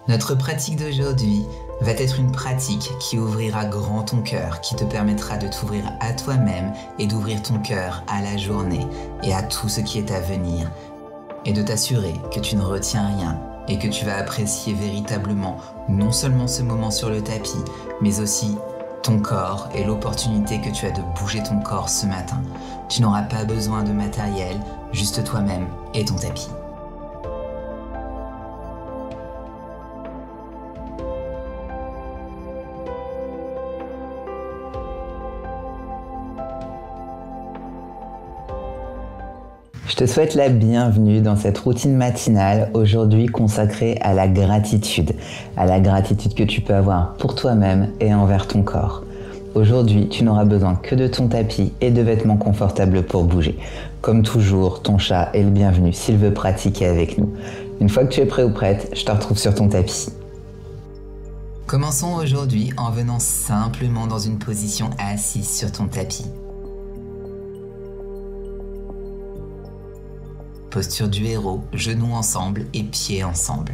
Notre pratique d'aujourd'hui va être une pratique qui ouvrira grand ton cœur, qui te permettra de t'ouvrir à toi-même et d'ouvrir ton cœur à la journée et à tout ce qui est à venir, et de t'assurer que tu ne retiens rien et que tu vas apprécier véritablement non seulement ce moment sur le tapis, mais aussi ton corps et l'opportunité que tu as de bouger ton corps ce matin. Tu n'auras pas besoin de matériel, juste toi-même et ton tapis. Je te souhaite la bienvenue dans cette routine matinale, aujourd'hui consacrée à la gratitude que tu peux avoir pour toi-même et envers ton corps. Aujourd'hui, tu n'auras besoin que de ton tapis et de vêtements confortables pour bouger. Comme toujours, ton chat est le bienvenu s'il veut pratiquer avec nous. Une fois que tu es prêt ou prête, je te retrouve sur ton tapis. Commençons aujourd'hui en venant simplement dans une position assise sur ton tapis. Posture du héros, genoux ensemble et pieds ensemble.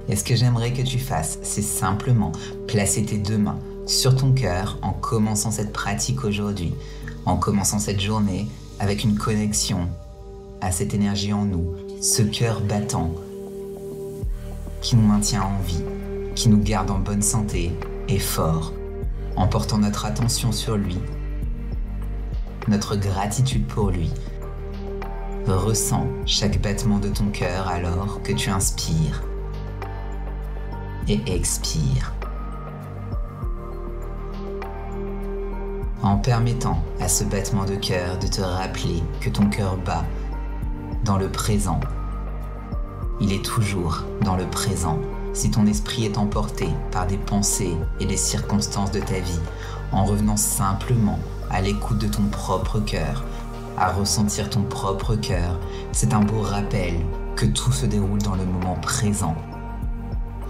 Et ce que j'aimerais que tu fasses, c'est simplement placer tes deux mains sur ton cœur en commençant cette pratique aujourd'hui, en commençant cette journée avec une connexion à cette énergie en nous, ce cœur battant qui nous maintient en vie, qui nous garde en bonne santé et fort, en portant notre attention sur lui, notre gratitude pour lui. Ressens chaque battement de ton cœur alors que tu inspires et expires. En permettant à ce battement de cœur de te rappeler que ton cœur bat dans le présent. Il est toujours dans le présent. Si ton esprit est emporté par des pensées et des circonstances de ta vie, en revenant simplement à l'écoute de ton propre cœur, à ressentir ton propre cœur, c'est un beau rappel que tout se déroule dans le moment présent,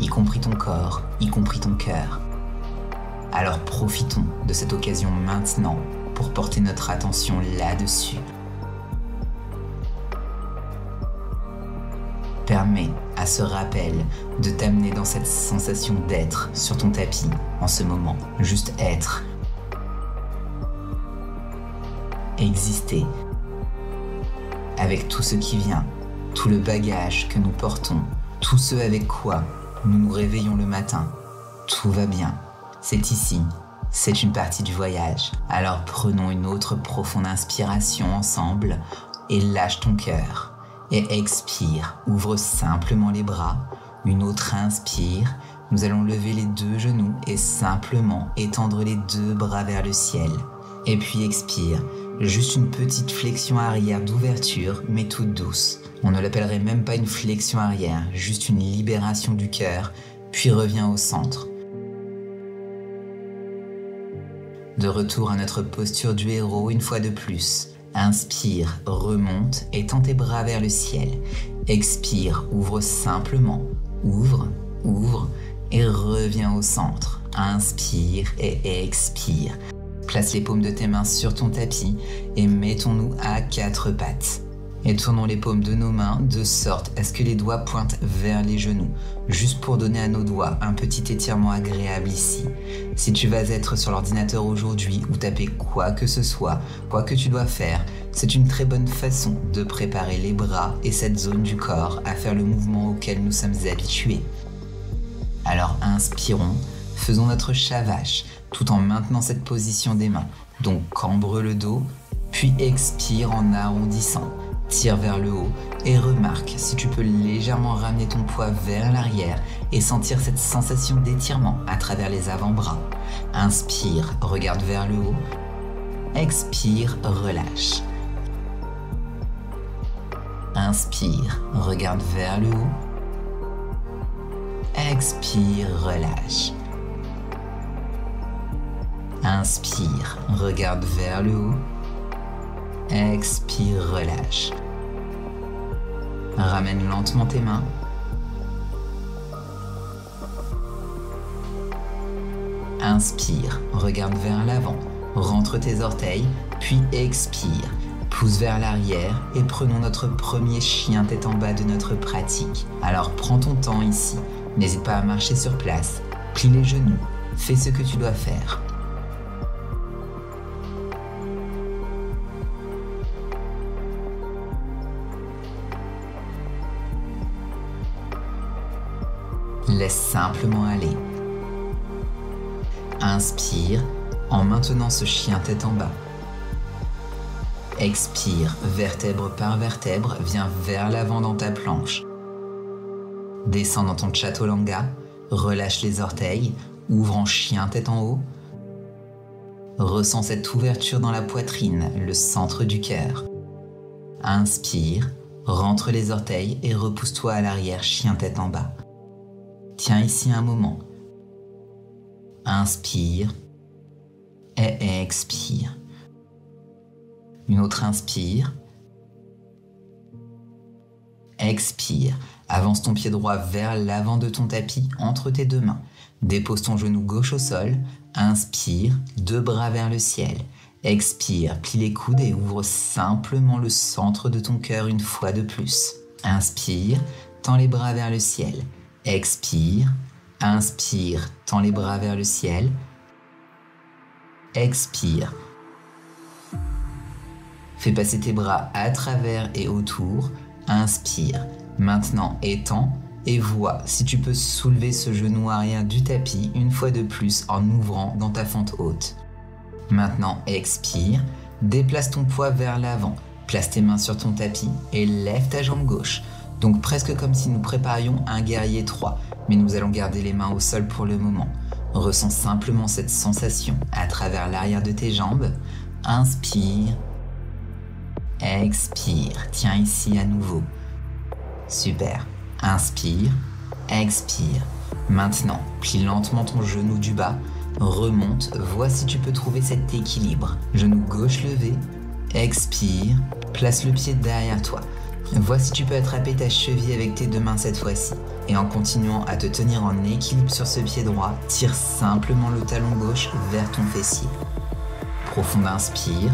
y compris ton corps, y compris ton cœur. Alors profitons de cette occasion maintenant pour porter notre attention là-dessus. Permets à ce rappel de t'amener dans cette sensation d'être sur ton tapis en ce moment, juste être. Exister avec tout ce qui vient, tout le bagage que nous portons, tout ce avec quoi nous nous réveillons le matin. Tout va bien, c'est ici, c'est une partie du voyage. Alors prenons une autre profonde inspiration ensemble et lâche ton cœur. Et expire, ouvre simplement les bras. Une autre inspire, nous allons lever les deux genoux et simplement étendre les deux bras vers le ciel. Et puis expire, juste une petite flexion arrière d'ouverture, mais toute douce. On ne l'appellerait même pas une flexion arrière, juste une libération du cœur, puis reviens au centre. De retour à notre posture du héros une fois de plus. Inspire, remonte et tends tes bras vers le ciel. Expire, ouvre simplement. Ouvre et reviens au centre. Inspire et expire. Place les paumes de tes mains sur ton tapis et mettons-nous à quatre pattes. Et tournons les paumes de nos mains de sorte à ce que les doigts pointent vers les genoux, juste pour donner à nos doigts un petit étirement agréable ici. Si tu vas être sur l'ordinateur aujourd'hui ou taper quoi que ce soit, quoi que tu dois faire, c'est une très bonne façon de préparer les bras et cette zone du corps à faire le mouvement auquel nous sommes habitués. Alors inspirons, faisons notre chat vache, tout en maintenant cette position des mains. Donc cambre le dos, puis expire en arrondissant. Tire vers le haut et remarque si tu peux légèrement ramener ton poids vers l'arrière et sentir cette sensation d'étirement à travers les avant-bras. Inspire, regarde vers le haut. Expire, relâche. Inspire, regarde vers le haut. Expire, relâche. Inspire, regarde vers le haut. Expire, relâche. Ramène lentement tes mains. Inspire, regarde vers l'avant, rentre tes orteils, puis expire. Pousse vers l'arrière et prenons notre premier chien tête en bas de notre pratique. Alors prends ton temps ici. N'hésite pas à marcher sur place, plie les genoux, fais ce que tu dois faire. Laisse simplement aller. Inspire en maintenant ce chien tête en bas. Expire, vertèbre par vertèbre, viens vers l'avant dans ta planche. Descends dans ton chaturanga, relâche les orteils, ouvre en chien tête en haut. Ressens cette ouverture dans la poitrine, le centre du cœur. Inspire, rentre les orteils et repousse-toi à l'arrière, chien tête en bas. Tiens ici un moment. Inspire et expire. Une autre inspire. Expire. Avance ton pied droit vers l'avant de ton tapis entre tes deux mains. Dépose ton genou gauche au sol. Inspire, deux bras vers le ciel. Expire, plie les coudes et ouvre simplement le centre de ton cœur une fois de plus. Inspire, tends les bras vers le ciel. Expire, inspire, tends les bras vers le ciel. Expire. Fais passer tes bras à travers et autour. Inspire. Maintenant, étends et vois si tu peux soulever ce genou arrière du tapis une fois de plus en ouvrant dans ta fente haute. Maintenant, expire. Déplace ton poids vers l'avant. Place tes mains sur ton tapis et lève ta jambe gauche. Donc presque comme si nous préparions un guerrier 3, mais nous allons garder les mains au sol pour le moment. Ressens simplement cette sensation à travers l'arrière de tes jambes. Inspire. Expire. Tiens ici à nouveau. Super. Inspire. Expire. Maintenant, plie lentement ton genou du bas. Remonte. Vois si tu peux trouver cet équilibre. Genou gauche levé. Expire. Place le pied derrière toi. Vois si tu peux attraper ta cheville avec tes deux mains cette fois-ci. Et en continuant à te tenir en équilibre sur ce pied droit, tire simplement le talon gauche vers ton fessier. Profonde inspire.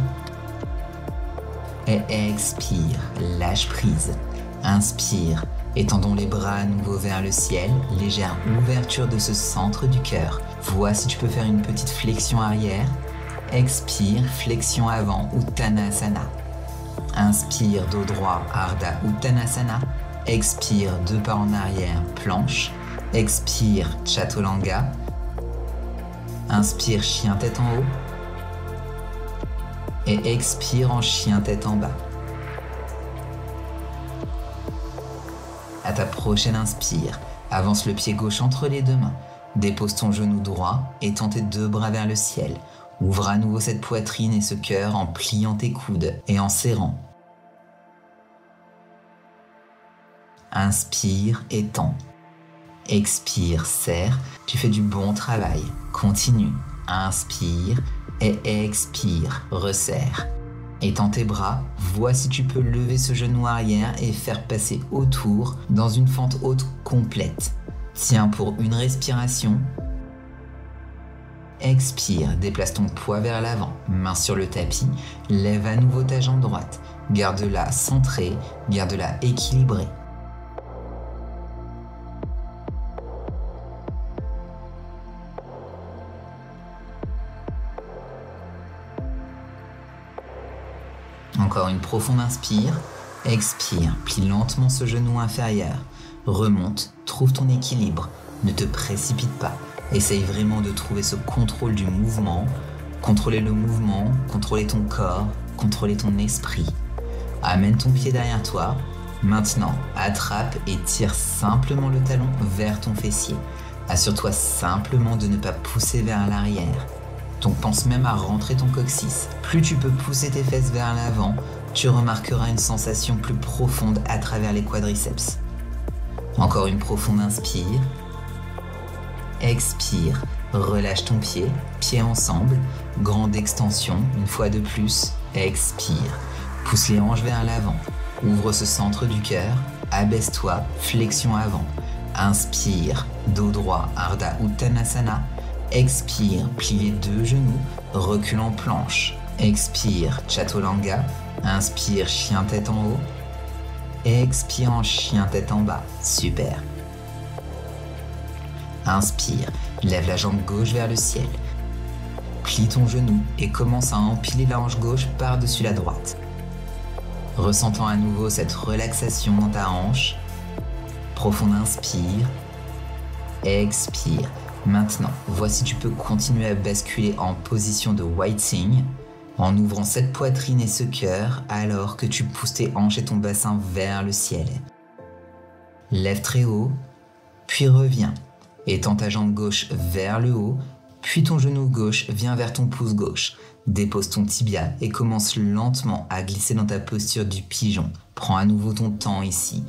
Et expire, lâche prise. Inspire, étendons les bras à nouveau vers le ciel, légère ouverture de ce centre du cœur. Vois si tu peux faire une petite flexion arrière. Expire, flexion avant, Uttanasana. Inspire, dos droit, Ardha Uttanasana. Expire, deux pas en arrière, planche. Expire, Chaturanga. Inspire, chien tête en haut. Et expire en chien tête en bas. À ta prochaine inspire, avance le pied gauche entre les deux mains. Dépose ton genou droit et tends tes deux bras vers le ciel. Ouvre à nouveau cette poitrine et ce cœur en pliant tes coudes et en serrant. Inspire et tends. Expire, serre. Tu fais du bon travail. Continue. Inspire et expire. Resserre. Étends tes bras. Vois si tu peux lever ce genou arrière et faire passer autour dans une fente haute complète. Tiens pour une respiration. Expire, déplace ton poids vers l'avant, main sur le tapis, lève à nouveau ta jambe droite, garde-la centrée, garde-la équilibrée. Encore une profonde inspire, expire, plie lentement ce genou inférieur, remonte, trouve ton équilibre, ne te précipite pas. Essaye vraiment de trouver ce contrôle du mouvement, contrôler le mouvement, contrôler ton corps, contrôler ton esprit. Amène ton pied derrière toi. Maintenant, attrape et tire simplement le talon vers ton fessier. Assure-toi simplement de ne pas pousser vers l'arrière. Donc pense même à rentrer ton coccyx. Plus tu peux pousser tes fesses vers l'avant, tu remarqueras une sensation plus profonde à travers les quadriceps. Encore une profonde inspire. Expire, relâche ton pied, pieds ensemble, grande extension, une fois de plus, expire, pousse les hanches vers l'avant, ouvre ce centre du cœur, abaisse-toi, flexion avant, inspire, dos droit, Ardha Uttanasana, expire, plie les deux genoux, recule en planche, expire, Chaturanga, inspire, chien tête en haut, expire en chien tête en bas, super. Inspire, lève la jambe gauche vers le ciel. Plie ton genou et commence à empiler la hanche gauche par-dessus la droite. Ressentant à nouveau cette relaxation dans ta hanche. Profonde inspire. Expire. Maintenant, voici tu peux continuer à basculer en position de whiting en ouvrant cette poitrine et ce cœur alors que tu pousses tes hanches et ton bassin vers le ciel. Lève très haut, puis reviens. Étends ta jambe gauche vers le haut, puis ton genou gauche vient vers ton pouce gauche. Dépose ton tibia et commence lentement à glisser dans ta posture du pigeon. Prends à nouveau ton temps ici.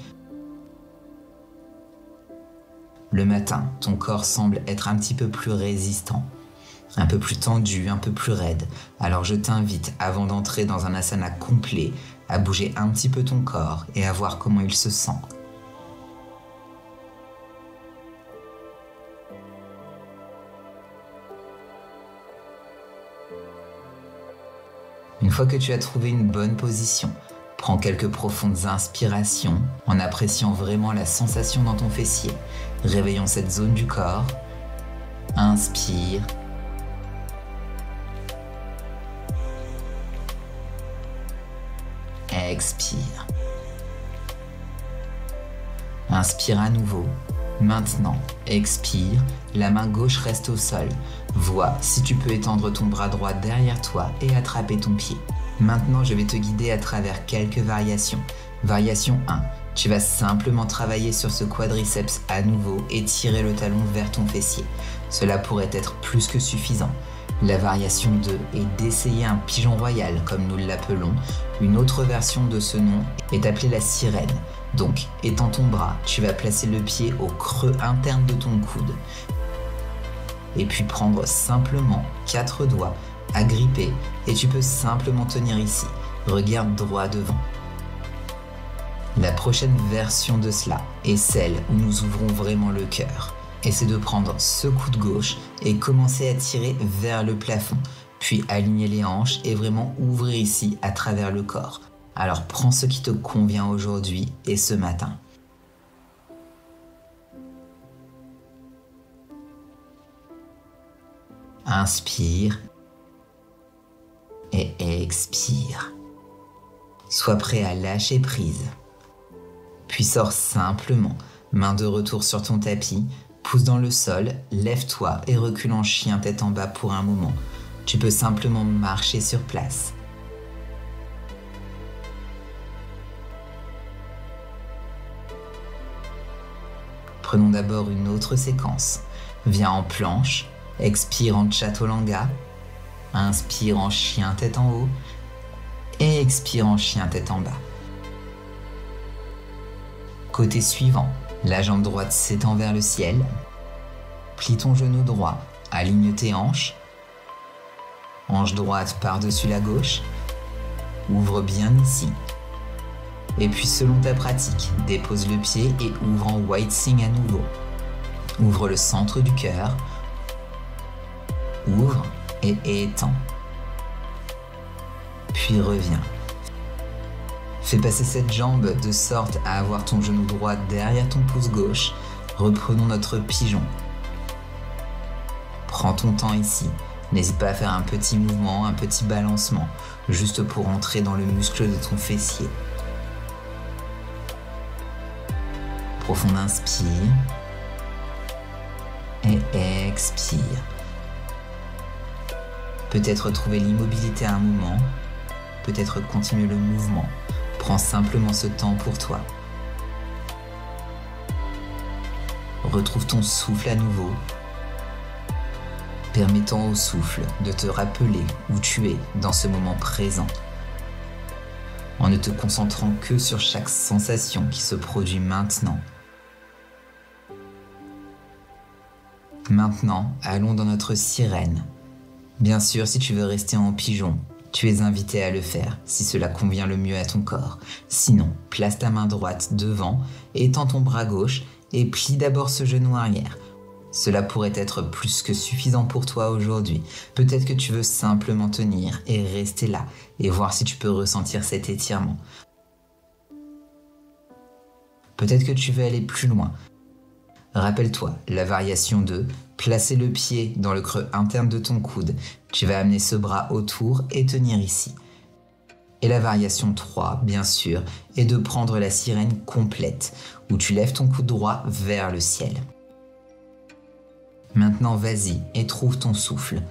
Le matin, ton corps semble être un petit peu plus résistant, un peu plus tendu, un peu plus raide. Alors je t'invite, avant d'entrer dans un asana complet, à bouger un petit peu ton corps et à voir comment il se sent. Une fois que tu as trouvé une bonne position, prends quelques profondes inspirations en appréciant vraiment la sensation dans ton fessier. Réveillons cette zone du corps. Inspire. Expire. Inspire à nouveau. Maintenant, expire. La main gauche reste au sol. Vois si tu peux étendre ton bras droit derrière toi et attraper ton pied. Maintenant, je vais te guider à travers quelques variations. Variation 1. Tu vas simplement travailler sur ce quadriceps à nouveau et tirer le talon vers ton fessier. Cela pourrait être plus que suffisant. La variation 2 est d'essayer un pigeon royal, comme nous l'appelons. Une autre version de ce nom est appelée la sirène. Donc, étends ton bras, tu vas placer le pied au creux interne de ton coude. Et puis prendre simplement 4 doigts, agripper, et tu peux simplement tenir ici. Regarde droit devant. La prochaine version de cela est celle où nous ouvrons vraiment le cœur. Et c'est de prendre ce coude gauche et commencer à tirer vers le plafond. Puis aligner les hanches et vraiment ouvrir ici à travers le corps. Alors prends ce qui te convient aujourd'hui et ce matin. Inspire et expire. Sois prêt à lâcher prise. Puis sors simplement, main de retour sur ton tapis, pouce dans le sol, lève-toi et recule en chien tête en bas pour un moment. Tu peux simplement marcher sur place. Prenons d'abord une autre séquence. Viens en planche, expire en chaturanga, inspire en chien tête en haut et expire en chien tête en bas. Côté suivant, la jambe droite s'étend vers le ciel. Plie ton genou droit, aligne tes hanches. Hanche droite par-dessus la gauche. Ouvre bien ici. Et puis selon ta pratique, dépose le pied et ouvre en whiting à nouveau. Ouvre le centre du cœur. Ouvre et étends. Puis reviens. Fais passer cette jambe de sorte à avoir ton genou droit derrière ton pouce gauche. Reprenons notre pigeon. Prends ton temps ici. N'hésite pas à faire un petit mouvement, un petit balancement, juste pour entrer dans le muscle de ton fessier. Profonde inspire et expire. Peut-être trouver l'immobilité à un moment, peut-être continuer le mouvement. Prends simplement ce temps pour toi. Retrouve ton souffle à nouveau, permettant au souffle de te rappeler où tu es dans ce moment présent, en ne te concentrant que sur chaque sensation qui se produit maintenant. Maintenant, allons dans notre sirène. Bien sûr, si tu veux rester en pigeon, tu es invité à le faire si cela convient le mieux à ton corps. Sinon, place ta main droite devant, étends ton bras gauche et plie d'abord ce genou arrière. Cela pourrait être plus que suffisant pour toi aujourd'hui. Peut-être que tu veux simplement tenir et rester là et voir si tu peux ressentir cet étirement. Peut-être que tu veux aller plus loin. Rappelle-toi, la variation 2, placer le pied dans le creux interne de ton coude. Tu vas amener ce bras autour et tenir ici. Et la variation 3, bien sûr, est de prendre la sirène complète, où tu lèves ton coude droit vers le ciel. Maintenant, vas-y et trouve ton souffle.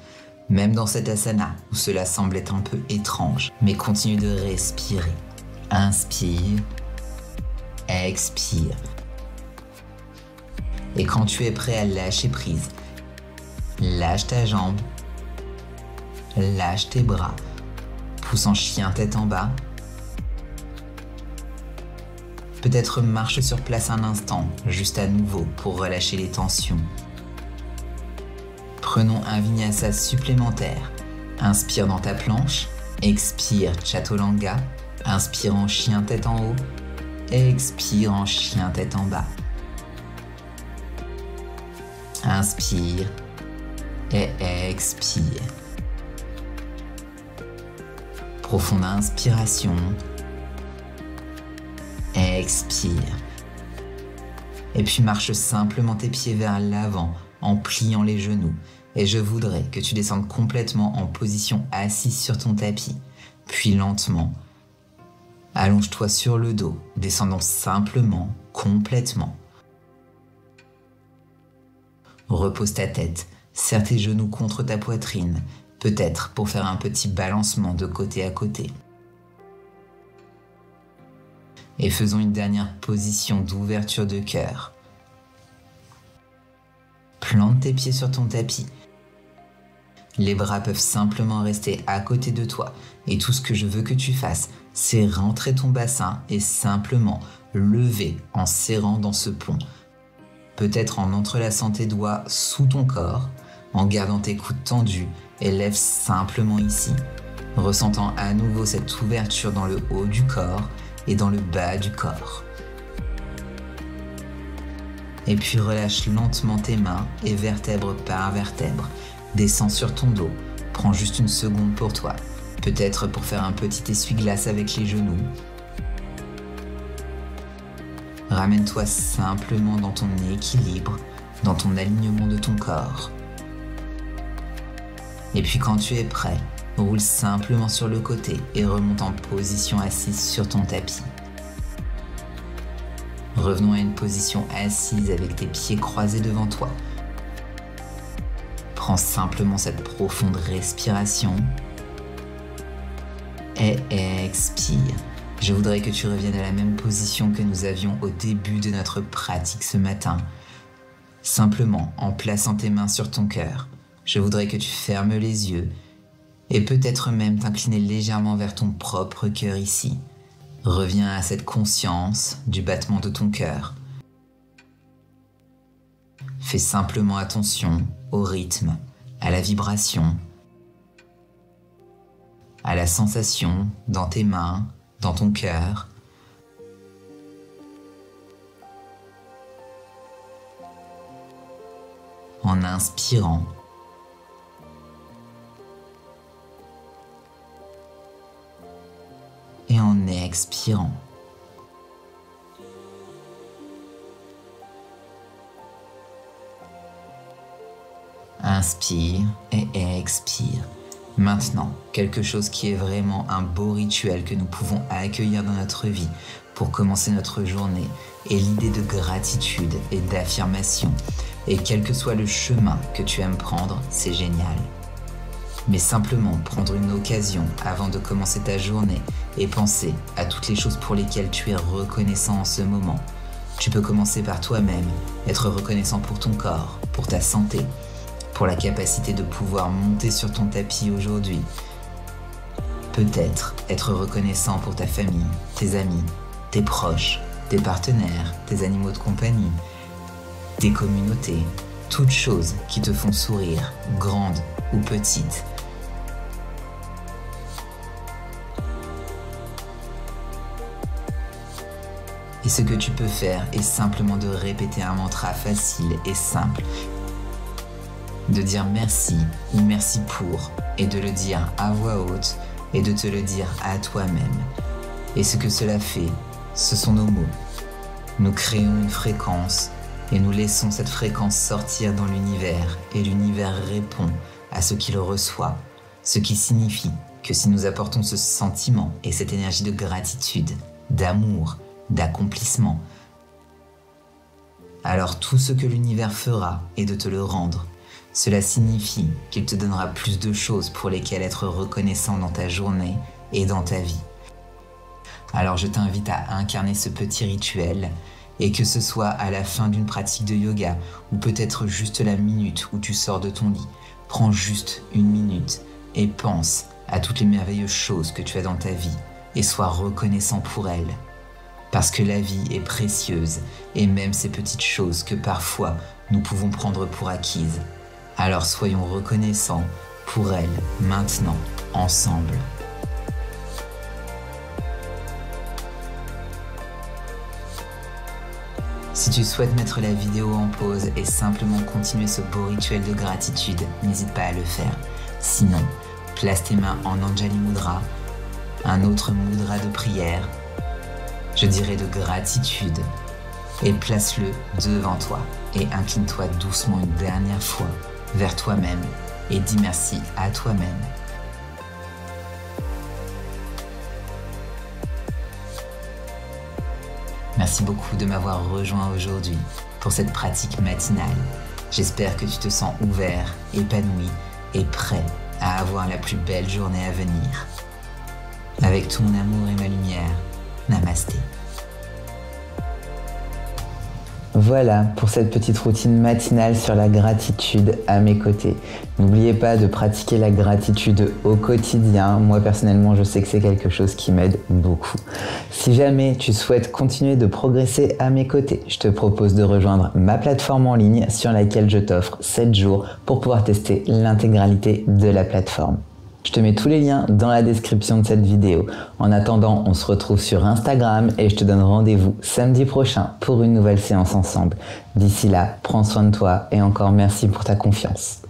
Même dans cet asana, où cela semble être un peu étrange, mais continue de respirer. Inspire, expire. Et quand tu es prêt à lâcher prise, lâche ta jambe, lâche tes bras, pousse en chien tête en bas. Peut-être marche sur place un instant, juste à nouveau pour relâcher les tensions. Prenons un vinyasa supplémentaire. Inspire dans ta planche, expire Chaturanga, inspire en chien tête en haut, expire en chien tête en bas. Inspire et expire. Profonde inspiration. Expire. Et puis marche simplement tes pieds vers l'avant en pliant les genoux. Et je voudrais que tu descendes complètement en position assise sur ton tapis. Puis lentement, allonge-toi sur le dos, descendant simplement, complètement. Repose ta tête, serre tes genoux contre ta poitrine, peut-être pour faire un petit balancement de côté à côté. Et faisons une dernière position d'ouverture de cœur. Plante tes pieds sur ton tapis. Les bras peuvent simplement rester à côté de toi. Et tout ce que je veux que tu fasses, c'est rentrer ton bassin et simplement lever en serrant dans ce pont. Peut-être en entrelaçant tes doigts sous ton corps, en gardant tes coudes tendus et lève simplement ici, ressentant à nouveau cette ouverture dans le haut du corps et dans le bas du corps. Et puis relâche lentement tes mains et vertèbre par vertèbre. Descends sur ton dos, prends juste une seconde pour toi, peut-être pour faire un petit essuie-glace avec les genoux. Ramène-toi simplement dans ton équilibre, dans ton alignement de ton corps. Et puis quand tu es prêt, roule simplement sur le côté et remonte en position assise sur ton tapis. Revenons à une position assise avec tes pieds croisés devant toi. Prends simplement cette profonde respiration et expire. Je voudrais que tu reviennes à la même position que nous avions au début de notre pratique ce matin. Simplement en plaçant tes mains sur ton cœur. Je voudrais que tu fermes les yeux et peut-être même t'incliner légèrement vers ton propre cœur ici. Reviens à cette conscience du battement de ton cœur. Fais simplement attention au rythme, à la vibration, à la sensation dans tes mains, dans ton cœur. En inspirant, et en expirant. Inspire et expire. Maintenant, quelque chose qui est vraiment un beau rituel que nous pouvons accueillir dans notre vie pour commencer notre journée est l'idée de gratitude et d'affirmation. Et quel que soit le chemin que tu aimes prendre, c'est génial. Mais simplement prendre une occasion avant de commencer ta journée et penser à toutes les choses pour lesquelles tu es reconnaissant en ce moment. Tu peux commencer par toi-même, être reconnaissant pour ton corps, pour ta santé, pour la capacité de pouvoir monter sur ton tapis aujourd'hui. Peut-être être reconnaissant pour ta famille, tes amis, tes proches, tes partenaires, tes animaux de compagnie, tes communautés, toutes choses qui te font sourire, grandes ou petites. Et ce que tu peux faire est simplement de répéter un mantra facile et simple, de dire merci ou merci pour, et de le dire à voix haute et de te le dire à toi-même. Et ce que cela fait, ce sont nos mots. Nous créons une fréquence et nous laissons cette fréquence sortir dans l'univers et l'univers répond à ce qu'il reçoit, ce qui signifie que si nous apportons ce sentiment et cette énergie de gratitude, d'amour, d'accomplissement, alors tout ce que l'univers fera est de te le rendre. Cela signifie qu'il te donnera plus de choses pour lesquelles être reconnaissant dans ta journée et dans ta vie. Alors je t'invite à incarner ce petit rituel et que ce soit à la fin d'une pratique de yoga ou peut-être juste la minute où tu sors de ton lit. Prends juste une minute et pense à toutes les merveilleuses choses que tu as dans ta vie et sois reconnaissant pour elles. Parce que la vie est précieuse et même ces petites choses que parfois nous pouvons prendre pour acquises. Alors soyons reconnaissants pour elles maintenant, ensemble. Si tu souhaites mettre la vidéo en pause et simplement continuer ce beau rituel de gratitude, n'hésite pas à le faire. Sinon, place tes mains en Anjali Mudra, un autre mudra de prière, je dirais de gratitude, et place-le devant toi et incline-toi doucement une dernière fois vers toi-même et dis merci à toi-même. Merci beaucoup de m'avoir rejoint aujourd'hui pour cette pratique matinale. J'espère que tu te sens ouvert, épanoui et prêt à avoir la plus belle journée à venir. Avec tout mon amour et ma lumière, Namasté. Voilà pour cette petite routine matinale sur la gratitude à mes côtés. N'oubliez pas de pratiquer la gratitude au quotidien. Moi personnellement, je sais que c'est quelque chose qui m'aide beaucoup. Si jamais tu souhaites continuer de progresser à mes côtés, je te propose de rejoindre ma plateforme en ligne sur laquelle je t'offre 7 jours pour pouvoir tester l'intégralité de la plateforme. Je te mets tous les liens dans la description de cette vidéo. En attendant, on se retrouve sur Instagram et je te donne rendez-vous samedi prochain pour une nouvelle séance ensemble. D'ici là, prends soin de toi et encore merci pour ta confiance.